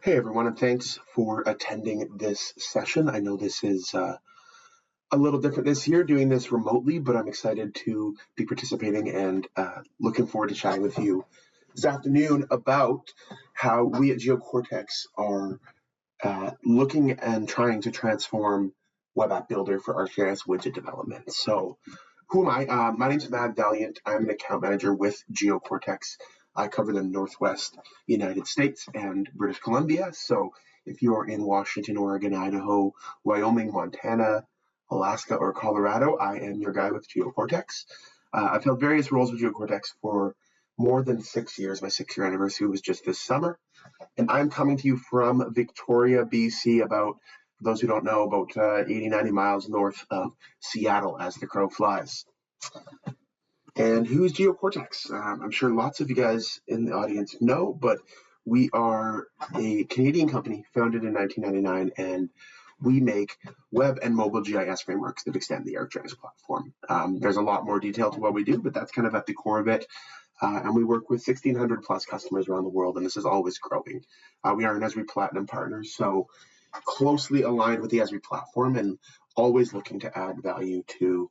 Hey everyone, and thanks for attending this session. I know this is a little different this year, doing this remotely, but I'm excited to be participating and looking forward to chatting with you this afternoon about how we at GeoCortex are looking and trying to transform Web App Builder for ArcGIS widget development. So who am I? My name's Matt Valiant. I'm an account manager with GeoCortex. I cover the Northwest United States and British Columbia. So if you're in Washington, Oregon, Idaho, Wyoming, Montana, Alaska, or Colorado, I am your guy with GeoCortex. I've held various roles with GeoCortex for more than 6 years. My 6-year anniversary was just this summer. And I'm coming to you from Victoria, BC, about, for those who don't know, about 80, 90 miles north of Seattle as the crow flies. And who's GeoCortex? I'm sure lots of you guys in the audience know, but we are a Canadian company founded in 1999, and we make web and mobile GIS frameworks that extend the ArcGIS platform. There's a lot more detail to what we do, but that's kind of at the core of it. And we work with 1,600 plus customers around the world, and this is always growing. We are an Esri Platinum partner, so closely aligned with the Esri platform and always looking to add value to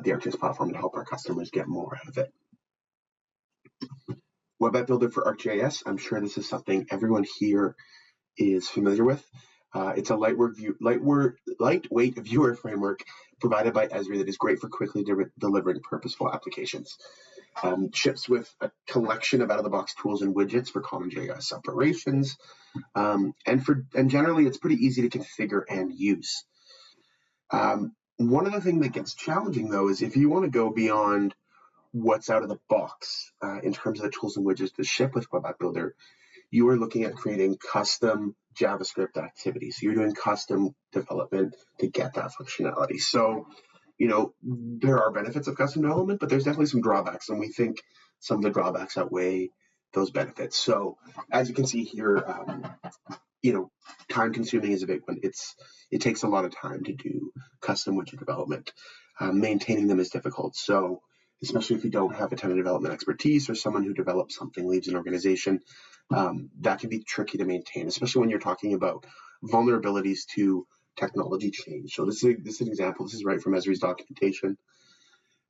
the ArcGIS platform to help our customers get more out of it. Web App Builder for ArcGIS, I'm sure this is something everyone here is familiar with. It's a lightweight viewer framework provided by Esri that is great for quickly delivering purposeful applications. Ships with a collection of out-of-the-box tools and widgets for common GIS operations, and generally it's pretty easy to configure and use. One of the things that gets challenging, though, is if you want to go beyond what's out of the box in terms of the tools and widgets to ship with Web App Builder, you are looking at creating custom JavaScript activities. So you're doing custom development to get that functionality. So, you know, there are benefits of custom development, but there's definitely some drawbacks, and we think some of the drawbacks outweigh those benefits. So as you can see here, you know, time consuming is a big one. It takes a lot of time to do custom widget development. Maintaining them is difficult. So especially if you don't have a ton of development expertise or someone who develops something leaves an organization, that can be tricky to maintain, especially when you're talking about vulnerabilities to technology change. So this is an example. This is right from Esri's documentation.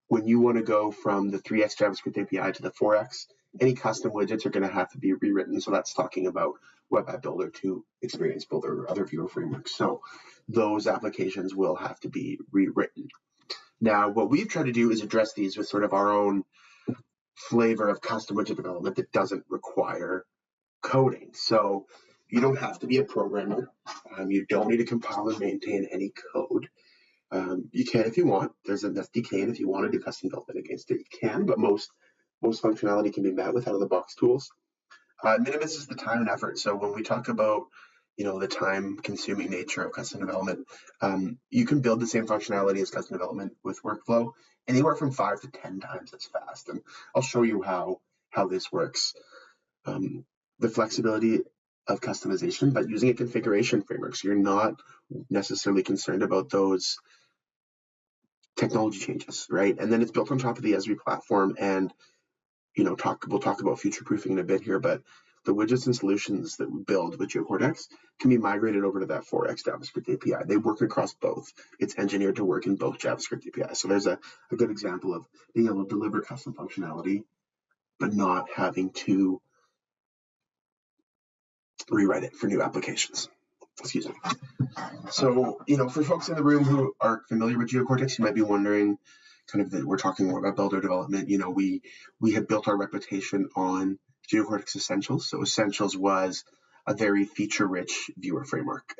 When you want to go from the 3x JavaScript API to the 4x, any custom widgets are going to have to be rewritten. So that's talking about Web App Builder to Experience Builder or other viewer frameworks. So those applications will have to be rewritten. Now, what we've tried to do is address these with sort of our own flavor of custom widget development that doesn't require coding. So you don't have to be a programmer. You don't need to compile and maintain any code. You can if you want. There's an SDK, and if you want to do custom development against it, you can, but most functionality can be met with out-of-the-box tools. Minimizes the time and effort. So when we talk about, you know, the time-consuming nature of custom development, you can build the same functionality as custom development with workflow anywhere from 5 to 10 times as fast. And I'll show you how this works. The flexibility of customization, but using a configuration framework, so you're not necessarily concerned about those technology changes, right? And then it's built on top of the Esri platform, and you know, we'll talk about future proofing in a bit here, but the widgets and solutions that we build with GeoCortex can be migrated over to that 4x JavaScript API. They work across both. It's engineered to work in both JavaScript APIs. So there's a good example of being able to deliver custom functionality, but not having to rewrite it for new applications. Excuse me. So, you know, for folks in the room who aren't familiar with GeoCortex, you might be wondering, kind of, that we're talking more about builder development. You know, we had built our reputation on GeoCortex Essentials. So Essentials was a very feature-rich viewer framework.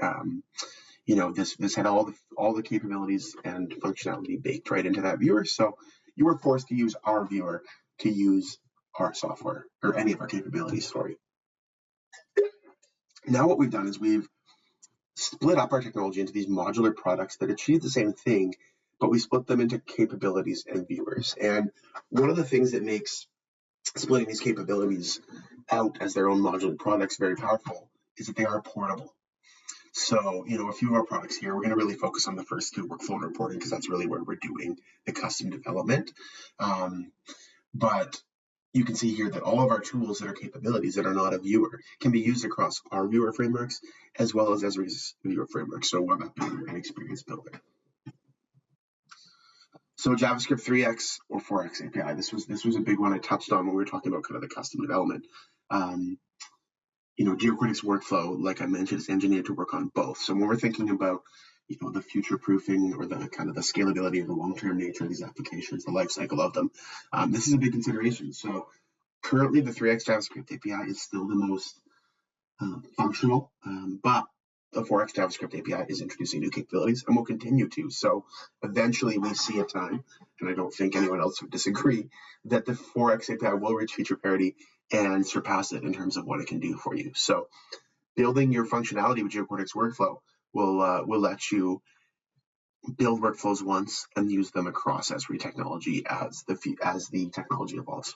You know, this had all the capabilities and functionality baked right into that viewer. So you were forced to use our viewer to use our software, or any of our capabilities, sorry. Now what we've done is we've split up our technology into these modular products that achieve the same thing, but we split them into capabilities and viewers. And one of the things that makes splitting these capabilities out as their own modular products very powerful is that they are portable. So, you know, a few of our products here, we're going to really focus on the first two, workflow and reporting, because that's really where we're doing the custom development. But you can see here that all of our tools that are capabilities that are not a viewer can be used across our viewer frameworks as well as Esri's viewer framework, so Web App Builder and Experience Builder. So JavaScript 3x or 4x API, this was a big one I touched on when we were talking about kind of the custom development. GeoCortex workflow, like I mentioned, is engineered to work on both. So when we're thinking about the future proofing or the kind of the scalability of the long-term nature of these applications, the life cycle of them, this is a big consideration. So currently the 3x JavaScript API is still the most functional, but the 4x JavaScript API is introducing new capabilities and will continue to. So eventually we see a time, and I don't think anyone else would disagree, that the 4x API will reach feature parity and surpass it in terms of what it can do for you. So building your functionality with GeoCortex workflow will let you build workflows once and use them across Esri technology as the technology evolves.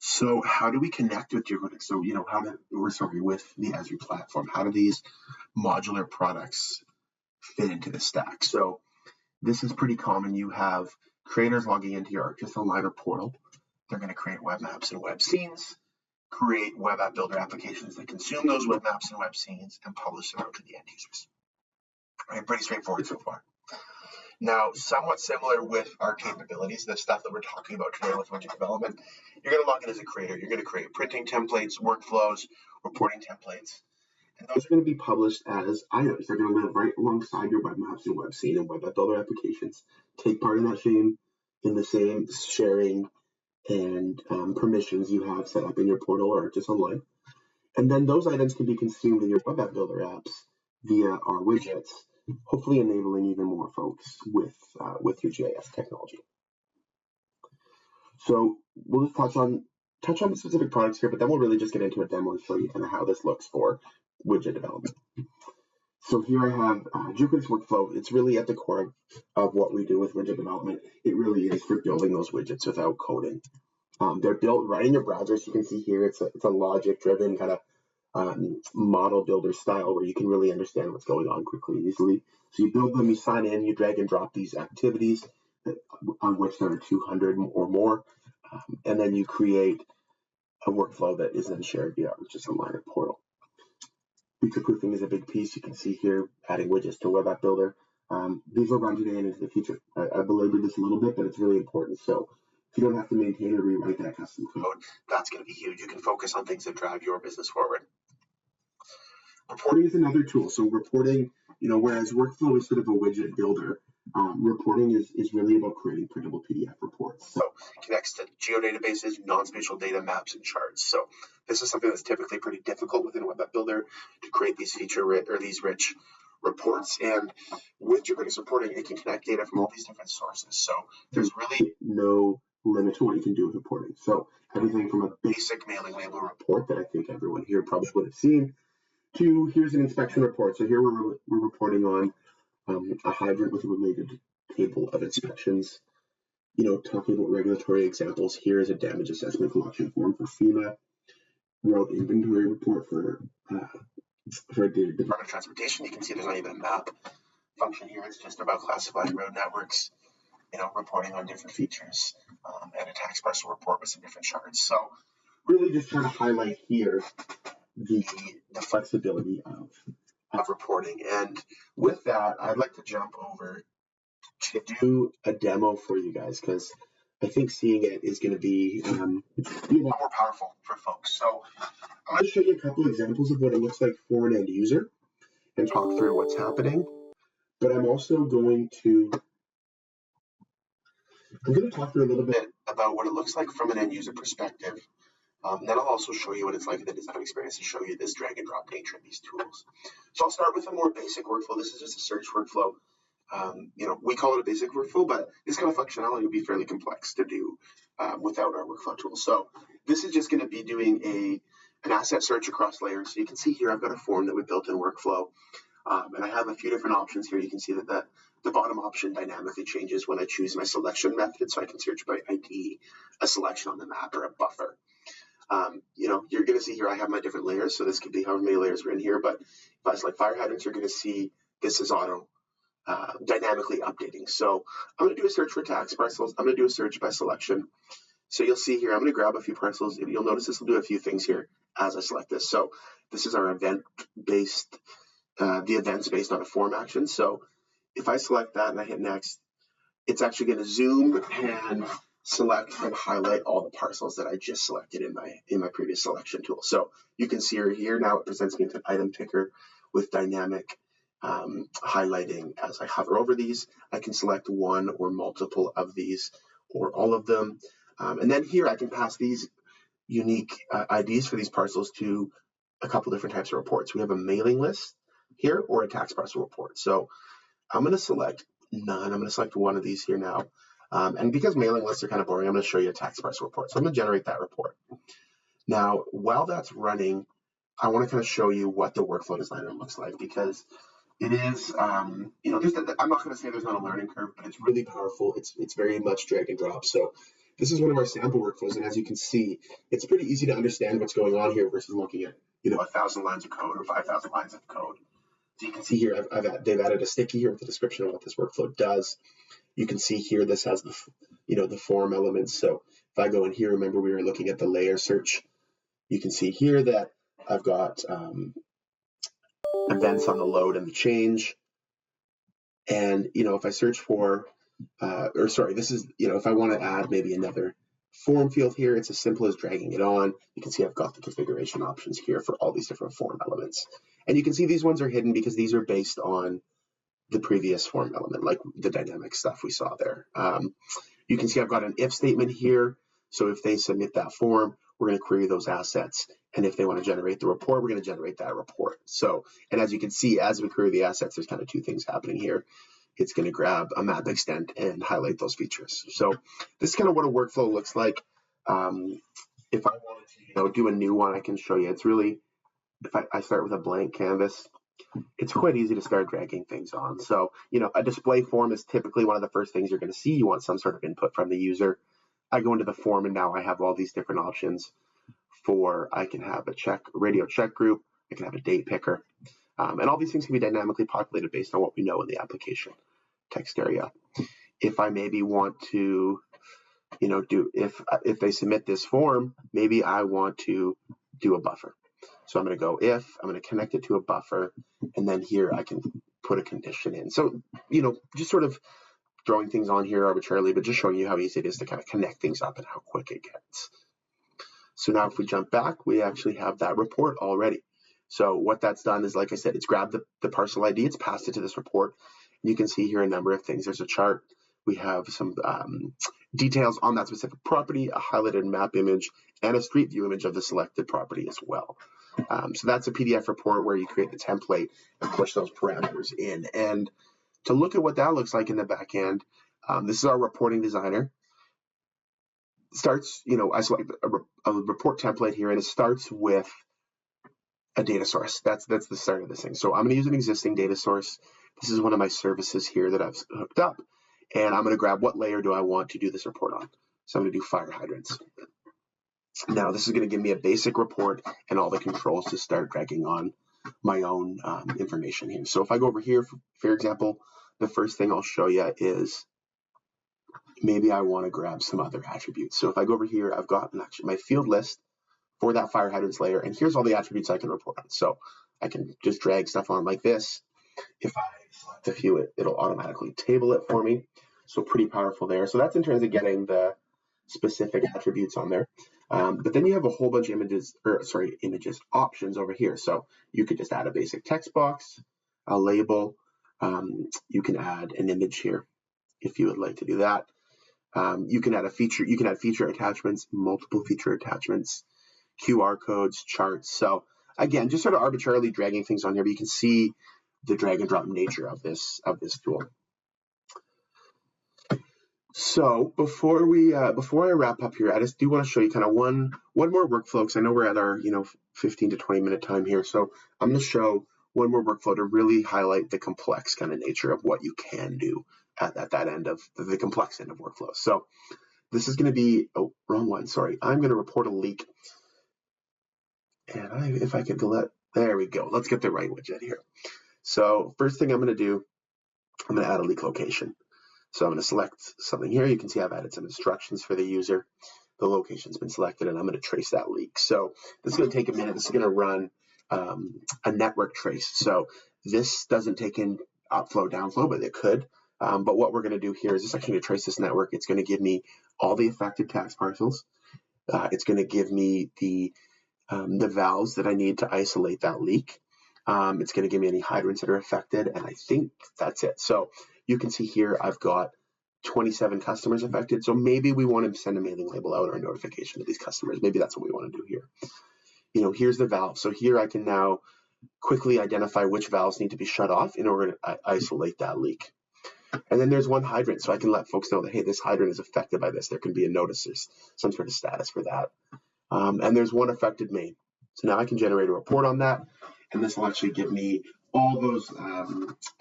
So how do we connect with GeoCortex? So with the Esri platform, how do these modular products fit into the stack? So this is pretty common. You have creators logging into your ArcGIS Aligner portal. They're going to create web maps and web scenes, create web app builder applications that consume those web maps and web scenes, and publish them out to the end users. Right, pretty straightforward so far. Now, somewhat similar with our capabilities, the stuff that we're talking about today with widget development, you're going to log in as a creator. You're going to create printing templates, workflows, reporting templates, and those are going to be published as items. They're going to live right alongside your web maps and web scene and web app builder applications. Take part in the same sharing and permissions you have set up in your portal or just online. And then those items can be consumed in your web app builder apps via our widgets, hopefully enabling even more folks with your GIS technology. So we'll just touch on the specific products here, but then we'll really just get into a demo and show you kind of how this looks for widget development. So here I have GeoCortex workflow. It's really at the core of what we do with widget development. It really is for building those widgets without coding. They're built right in your browser. So you can see here it's a logic-driven kind of model builder style where you can really understand what's going on quickly and easily. So you build them, you sign in, you drag and drop these activities, on which there are 200 or more, and then you create a workflow that is then shared via just a Aligner portal. Feature proofing is a big piece. You can see here adding widgets to Web App Builder. These will run today and into the future. I belabored this a little bit, but it's really important. So if you don't have to maintain or rewrite that custom code, that's going to be huge. You can focus on things that drive your business forward. Reporting is another tool. So reporting, whereas workflow is sort of a widget builder, reporting is really about creating printable PDF reports. So it connects to geodatabases, non-spatial data maps, and charts. So this is something that's typically pretty difficult within Web App Builder to create these these rich reports. And with GeoCortex reporting, it can connect data from all these different sources. So there's really no limit to what you can do with reporting. So everything from a basic mailing label report that I think everyone here probably would have seen to here's an inspection report. So here we're reporting on a hydrant with a related table of inspections. Talking about regulatory examples, here is a damage assessment collection form for FEMA. Road inventory report for the Department of Transportation. You can see there's not even a map function here. It's just about classifying road networks, reporting on different features, and a tax parcel report with some different charts. So really just trying to highlight here the flexibility of reporting. And with that, I'd like to jump over to do a demo for you guys, because I think seeing it is going to be a lot more powerful for folks. So I'm going to show you a couple examples of what it looks like for an end user and talk through what's happening. But I'm also going to talk through a little bit about what it looks like from an end user perspective. Then I'll also show you what it's like in the design experience to show you this drag and drop nature of these tools. So I'll start with a more basic workflow. This is just a search workflow. We call it a basic workflow, but this kind of functionality would be fairly complex to do without our workflow tool. So this is just going to be doing an asset search across layers. So you can see here I've got a form that we built in workflow, and I have a few different options here. You can see that the bottom option dynamically changes when I choose my selection method, so I can search by ID, a selection on the map, or a buffer. You're going to see here I have my different layers, so this could be however many layers are in here, but if I select fire hydrants, you're going to see this is auto dynamically updating. So I'm going to do a search for tax parcels. I'm going to do a search by selection. So you'll see here, I'm going to grab a few parcels. You'll notice this will do a few things here as I select this. So this is our event-based, the events based on a form action. So if I select that and I hit next, it's actually going to zoom and select and highlight all the parcels that I just selected in my previous selection tool. So you can see here now it presents me into an item picker with dynamic highlighting. As I hover over these, I can select one or multiple of these or all of them. And then here I can pass these unique IDs for these parcels to a couple different types of reports. We have a mailing list here or a tax parcel report. So I'm going to select none. I'm going to select one of these here now. And because mailing lists are kind of boring, I'm going to show you a tax parcel report. So I'm going to generate that report. Now, while that's running, I want to kind of show you what the workflow designer looks like, because it is, I'm not going to say there's not a learning curve, but it's really powerful. It's very much drag and drop. So this is one of our sample workflows, and as you can see, it's pretty easy to understand what's going on here versus looking at 1,000 lines of code or 5,000 lines of code. So you can see here, they've added a sticky here with the description of what this workflow does. You can see here, this has the form elements. So if I go in here, remember we were looking at the layer search. You can see here that I've got events on the load and the change. And, if I search for, this is, if I want to add maybe another form field here, it's as simple as dragging it on. You can see I've got the configuration options here for all these different form elements. And you can see these ones are hidden because these are based on the previous form element, like the dynamic stuff we saw there. You can see I've got an if statement here. So if they submit that form, we're going to query those assets. And if they want to generate the report, we're going to generate that report. So, and as you can see, as we query the assets, there's kind of two things happening here. It's going to grab a map extent and highlight those features. So this is kind of what a workflow looks like. If I wanted to do a new one, I can show you. It's really, if I start with a blank canvas, it's quite easy to start dragging things on. So, a display form is typically one of the first things you're going to see. You want some sort of input from the user. I go into the form and now I have all these different options I can have a radio check group, I can have a date picker, and all these things can be dynamically populated based on what we know in the application text area. If I maybe want to, if they submit this form, maybe I want to do a buffer. So I'm going to go I'm going to connect it to a buffer, and then here I can put a condition in. So, just sort of throwing things on here arbitrarily, but just showing you how easy it is to kind of connect things up and how quick it gets. So now if we jump back, we actually have that report already. So what that's done is, like I said, it's grabbed the parcel ID, it's passed it to this report. You can see here a number of things. There's a chart. We have some details on that specific property, a highlighted map image, and a street view image of the selected property as well. So that's a PDF report where you create the template and push those parameters in. And to look at what that looks like in the back end, this is our reporting designer. Starts, I select a report template here, and it starts with a data source. That's the start of this thing. So I'm going to use an existing data source. This is one of my services here that I've hooked up, and I'm going to grab what layer do I want to do this report on. So I'm going to do fire hydrants. Now this is going to give me a basic report and all the controls to start dragging on my own information here. So if I go over here, for example, the first thing I'll show you is maybe I want to grab some other attributes. So if I go over here, I've got my field list for that fire hydrants layer, and here's all the attributes I can report on. So I can just drag stuff on like this. If I select a few, it'll automatically table it for me. So pretty powerful there. So that's in terms of getting the specific attributes on there. But then you have a whole bunch of images options over here. So you could just add a basic text box, a label. You can add an image here if you would like to do that. You can add a feature. You can add feature attachments, multiple feature attachments, QR codes, charts. So again, just sort of arbitrarily dragging things on here, but you can see the drag and drop nature of this tool. So before I wrap up here, I just do want to show you kind of one more workflow, because I know we're at our 15 to 20 minute time here. So I'm going to show one more workflow to really highlight the complex kind of nature of what you can do at that end of the complex end of workflows. So this is going to be, oh, wrong one, sorry. I'm going to report a leak. And if I could delete, there we go. Let's get the right widget here. So first thing I'm going to do, I'm going to add a leak location. So I'm going to select something here. You can see I've added some instructions for the user. the location's been selected, and I'm going to trace that leak. So this is going to take a minute. This is going to run a network trace. So this doesn't take in upflow, downflow, but it could. But what we're going to do here is it's actually going to trace this network. It's going to give me all the affected tax parcels. It's going to give me the valves that I need to isolate that leak. It's going to give me any hydrants that are affected, and I think that's it. So you can see here I've got 27 customers affected. So maybe we want to send a mailing label out or a notification to these customers. Maybe that's what we want to do here. You know, here's the valve. So here I can now quickly identify which valves need to be shut off in order to isolate that leak. And then there's one hydrant, so I can let folks know that, hey, this hydrant is affected by this. There can be a notice, there's some sort of status for that. And there's one affected main. So now I can generate a report on that, and this will actually give me all those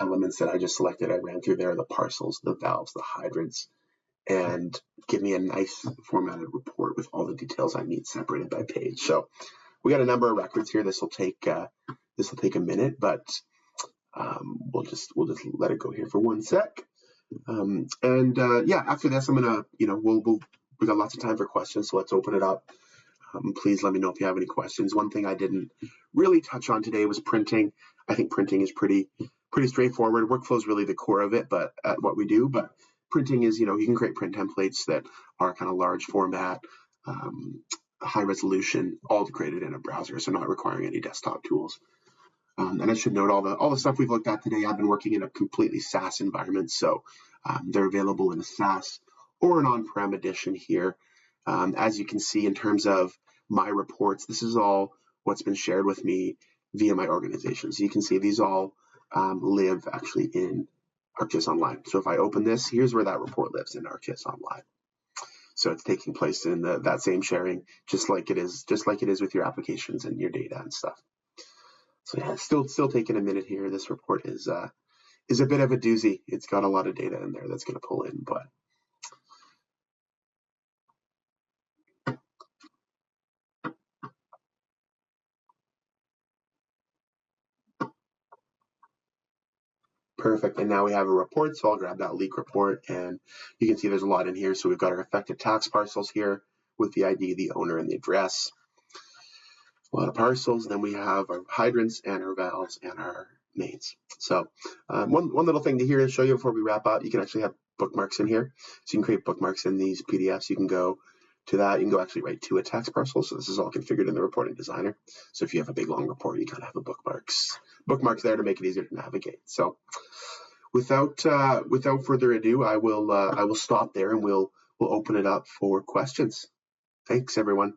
elements that I just selected. I ran through there, the parcels, the valves, the hydrants, and give me a nice formatted report with all the details I need separated by page. So we got a number of records here. This will take a minute, but we'll just let it go here for 1 sec. Yeah, after this, I'm gonna, we got lots of time for questions, so let's open it up. Please let me know if you have any questions. One thing I didn't really touch on today was printing. I think printing is pretty straightforward. Workflow is really the core of it, but at what we do. But printing is, you can create print templates that are kind of large format, high resolution, all created in a browser, so not requiring any desktop tools. And I should note all the stuff we've looked at today. I've been working in a completely SaaS environment, so they're available in a SaaS or an on-prem edition here. As you can see, in terms of my reports, this is all what's been shared with me via my organization. So you can see these all live actually in ArcGIS Online. So if I open this, here's where that report lives, in ArcGIS Online. So it's taking place in that same sharing, just like it is with your applications and your data and stuff. So yeah, still taking a minute here. This report is a bit of a doozy. It's got a lot of data in there that's going to pull in, but perfect. And now we have a report, so I'll grab that leak report, and you can see there's a lot in here. So we've got our affected tax parcels here with the ID, the owner, and the address. A lot of parcels. Then we have our hydrants and our valves and our mains. So one little thing to here to show you before we wrap up, you can actually have bookmarks in here. So you can create bookmarks in these PDFs. You can go to that. You can go actually right to a text parcel. So this is all configured in the reporting designer. So if you have a big long report, you kind of have a bookmarks there to make it easier to navigate. So without further ado, I will stop there, and we'll open it up for questions. Thanks, everyone.